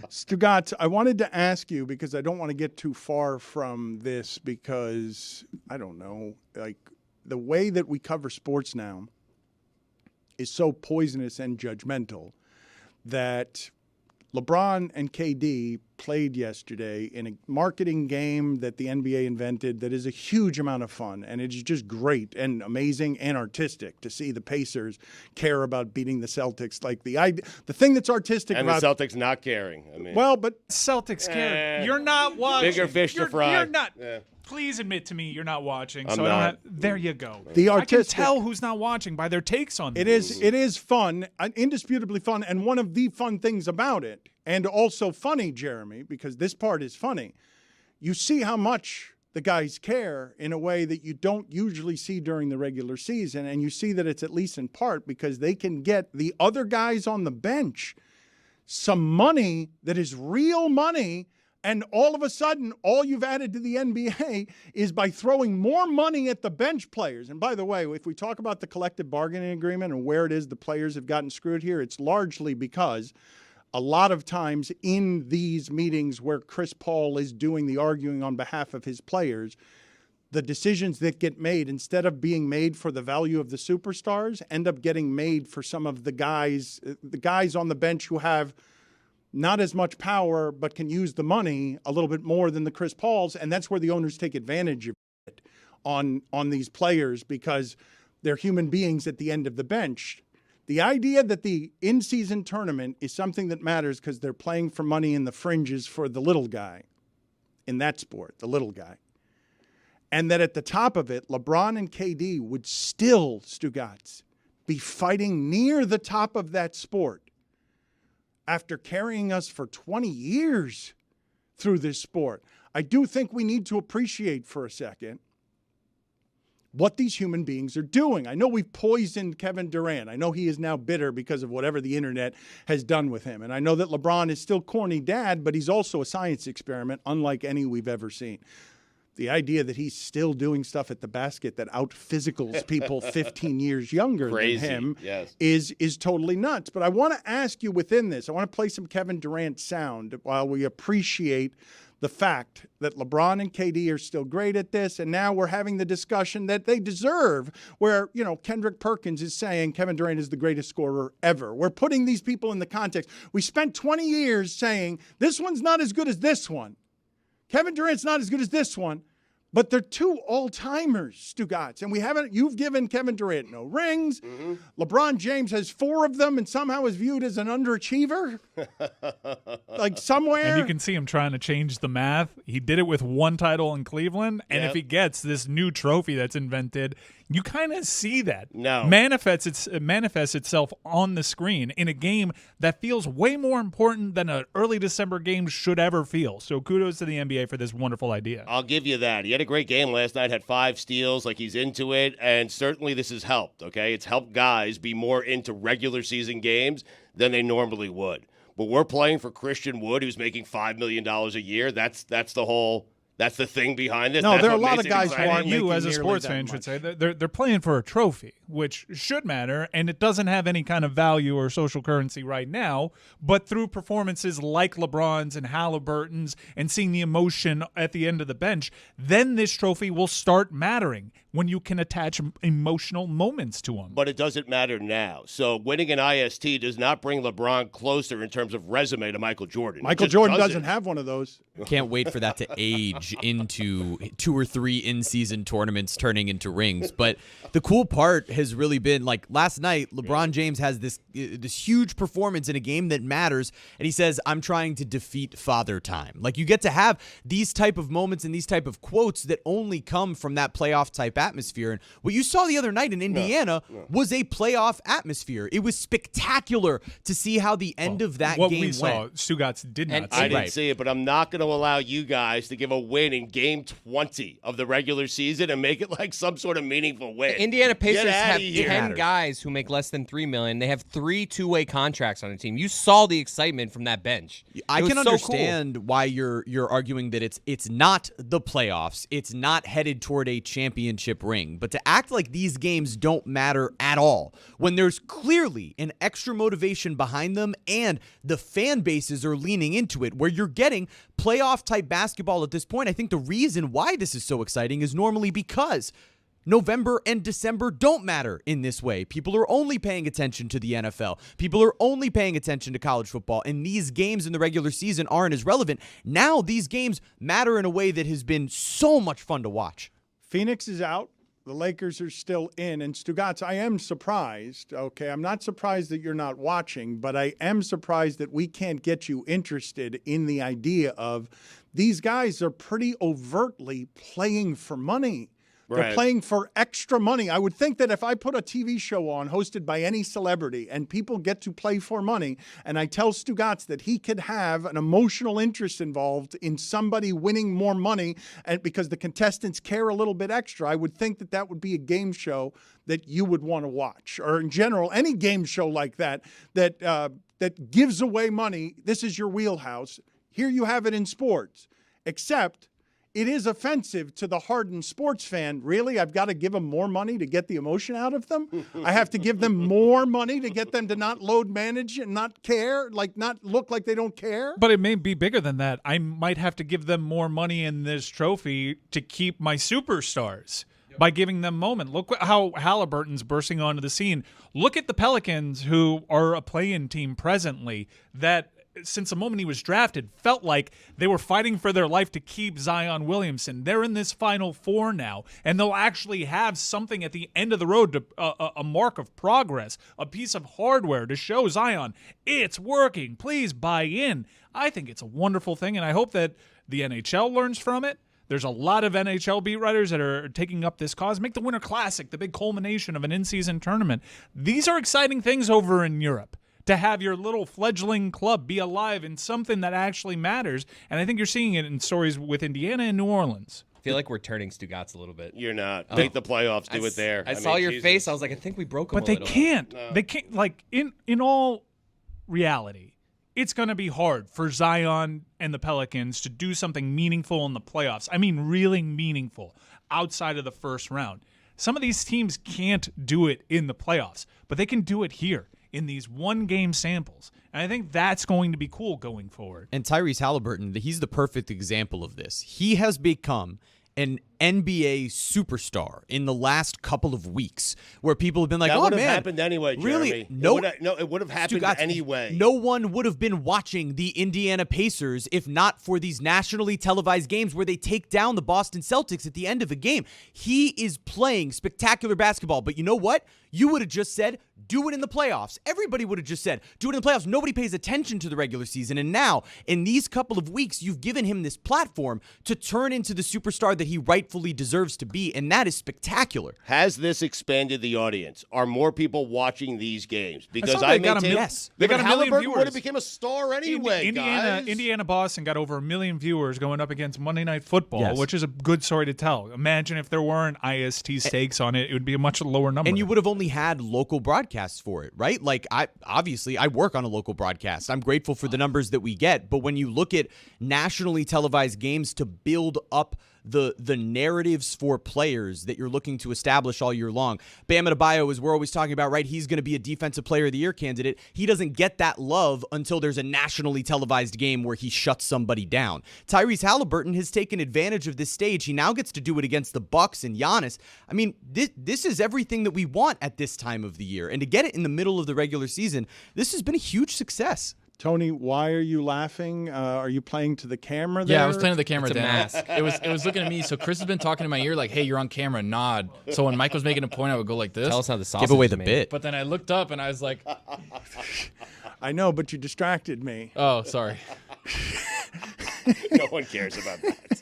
Stugotz, I wanted to ask you, because I don't want to get too far from this, because, I don't know, like the way that we cover sports now is so poisonous and judgmental that LeBron and KD played yesterday in a marketing game that the NBA invented that is a huge amount of fun, and it's just great and amazing and artistic to see the Pacers care about beating the Celtics. Like the thing that's artistic and about the Celtics not caring. I mean, well, but Celtics care. You're not watching. Bigger fish to fry. You're not. Yeah. Please admit to me you're not watching. I'm so not. I don't have, there you go. The artistic, I can tell who's not watching by their takes on this. It is fun, indisputably fun, and one of the fun things about it, and also funny, Jeremy, because this part is funny. You see how much the guys care in a way that you don't usually see during the regular season, and you see that it's at least in part because they can get the other guys on the bench some money that is real money. And all of a sudden, all you've added to the NBA is by throwing more money at the bench players. And by the way, if we talk about the collective bargaining agreement and where it is the players have gotten screwed here, it's largely because a lot of times in these meetings where Chris Paul is doing the arguing on behalf of his players, the decisions that get made, instead of being made for the value of the superstars, end up getting made for some of the guys on the bench who have not as much power, but can use the money a little bit more than the Chris Pauls. And that's where the owners take advantage of it on these players, because they're human beings at the end of the bench. The idea that the in-season tournament is something that matters because they're playing for money in the fringes for the little guy in that sport, the little guy. And that at the top of it, LeBron and KD would still, Stugotz, be fighting near the top of that sport after carrying us for 20 years through this sport. I do think we need to appreciate for a second what these human beings are doing. I know we've poisoned Kevin Durant. I know he is now bitter because of whatever the internet has done with him. And I know that LeBron is still corny dad, but he's also a science experiment unlike any we've ever seen. The idea that he's still doing stuff at the basket that out-physicals people 15 years younger than him is totally nuts. But I want to ask you within this, I want to play some Kevin Durant sound while we appreciate the fact that LeBron and KD are still great at this, and now we're having the discussion that they deserve, where, you know, Kendrick Perkins is saying Kevin Durant is the greatest scorer ever. We're putting these people in the context. We spent 20 years saying this one's not as good as this one. Kevin Durant's not as good as this one. But they're two all-timers, Stugotz. And you've given Kevin Durant no rings. Mm-hmm. LeBron James has 4 of them and somehow is viewed as an underachiever. Like somewhere. And you can see him trying to change the math. He did it with 1 title in Cleveland. And if he gets this new trophy that's invented, you kind of see that. Manifests itself on the screen in a game that feels way more important than an early December game should ever feel. So kudos to the NBA for this wonderful idea. I'll give you that. He had a great game last night, had 5 steals, like he's into it, and certainly this has helped, okay? It's helped guys be more into regular season games than they normally would. But we're playing for Christian Wood, who's making $5 million a year. That's the thing behind this. No, That's there are a what lot makes of it guys who exciting. aren't You, making as a nearly sports that fan, much. should say that they're playing for a trophy, which should matter, and it doesn't have any kind of value or social currency right now. But through performances like LeBron's and Haliburton's and seeing the emotion at the end of the bench, then this trophy will start mattering when you can attach emotional moments to them. But it doesn't matter now. So winning an IST does not bring LeBron closer in terms of resume to Michael Jordan. Michael Jordan doesn't have one of those. Can't wait for that to age into 2 or 3 in-season tournaments turning into rings. But the cool part has really been, like, last night, LeBron James has this huge performance in a game that matters, and he says, I'm trying to defeat Father Time. Like, you get to have these type of moments and these type of quotes that only come from that playoff-type atmosphere. And what you saw the other night in Indiana was a playoff atmosphere. It was spectacular to see how the end of that what game we saw, went. Stugotz did not see. I didn't see it, but I'm not going to allow you guys to give a win in Game 20 of the regular season and make it like some sort of meaningful win. The Indiana Pacers have here. 10 guys who make less than $3 million. They have 3 two-way contracts on the team. You saw the excitement from that bench. I can so understand cool. why you're arguing that it's not the playoffs. It's not headed toward a championship ring. But to act like these games don't matter at all when there's clearly an extra motivation behind them and the fan bases are leaning into it, where you're getting playoff type basketball at this point. I think the reason why this is so exciting is normally because November and December don't matter in this way. People are only paying attention to the NFL. People are only paying attention to college football, and these games in the regular season aren't as relevant. Now these games matter in a way that has been so much fun to watch. Phoenix is out. The Lakers are still in. And Stugotz, I am surprised. Okay, I'm not surprised that you're not watching, but I am surprised that we can't get you interested in the idea of these guys are pretty overtly playing for money. They're playing for extra money. I would think that if I put a TV show on hosted by any celebrity and people get to play for money, and I tell Stugotz that he could have an emotional interest involved in somebody winning more money and because the contestants care a little bit extra, I would think that that would be a game show that you would want to watch. Or in general, any game show like that gives away money. This is your wheelhouse. Here you have it in sports, except it is offensive to the hardened sports fan. Really? I've got to give them more money to get the emotion out of them? I have to give them more money to get them to not load manage and not care, like not look like they don't care? But it may be bigger than that. I might have to give them more money in this trophy to keep my superstars by giving them moment. Look how Haliburton's bursting onto the scene. Look at the Pelicans, who are a play-in team presently, that since the moment he was drafted, felt like they were fighting for their life to keep Zion Williamson. They're in this Final Four now, and they'll actually have something at the end of the road, to a mark of progress, a piece of hardware to show Zion, it's working. Please buy in. I think it's a wonderful thing, and I hope that the NHL learns from it. There's a lot of NHL beat writers that are taking up this cause. Make the Winter Classic the big culmination of an in-season tournament. These are exciting things over in Europe, to have your little fledgling club be alive in something that actually matters. And I think you're seeing it in stories with Indiana and New Orleans. I feel like we're turning Stugotz a little bit. You're not. Make the playoffs. Do it there. I saw your face. I was like, I think we broke him But they can't. No. They can't. Like, in all reality, it's going to be hard for Zion and the Pelicans to do something meaningful in the playoffs. I mean, really meaningful outside of the first round. Some of these teams can't do it in the playoffs, but they can do it here in these one-game samples. And I think that's going to be cool going forward. And Tyrese Haliburton, he's the perfect example of this. He has become an NBA superstar in the last couple of weeks, where people have been like, that "Oh man, would have happened anyway, Jeremy. Really? No, it would have happened anyway. No one would have been watching the Indiana Pacers if not for these nationally televised games where they take down the Boston Celtics at the end of a game. He is playing spectacular basketball, but you know what? You would have just said, do it in the playoffs. Everybody would have just said, do it in the playoffs. Nobody pays attention to the regular season. And now, in these couple of weeks, you've given him this platform to turn into the superstar that he rightfully deserves to be, and that is spectacular. Has this expanded the audience? Are more people watching these games? Because they got a million viewers. Would have became a star anyway, Indiana Boston got over 1 million viewers going up against Monday Night Football, which is a good story to tell. Imagine if there weren't IST stakes on it, it would be a much lower number. And you would have only had local broadcasts for it, right? Like, I work on a local broadcast. I'm grateful for the numbers that we get, but when you look at nationally televised games to build up the narratives for players that you're looking to establish all year long. Bam Adebayo, as we're always talking about, right? He's going to be a Defensive Player of the Year candidate. He doesn't get that love until there's a nationally televised game where he shuts somebody down. Tyrese Haliburton has taken advantage of this stage. He now gets to do it against the Bucks and Giannis. I mean, this is everything that we want at this time of the year. And to get it in the middle of the regular season, this has been a huge success. Tony, why are you laughing? Are you playing to the camera there? Yeah, I was playing to the camera, it's Dan. Mask. It was looking at me. So Chris has been talking in my ear like, hey, you're on camera, nod. So when Mike was making a point, I would go like this. Tell us how the sausage Give away the is made. bit. But then I looked up and I was like, I know, but you distracted me. oh, sorry. No one cares about that.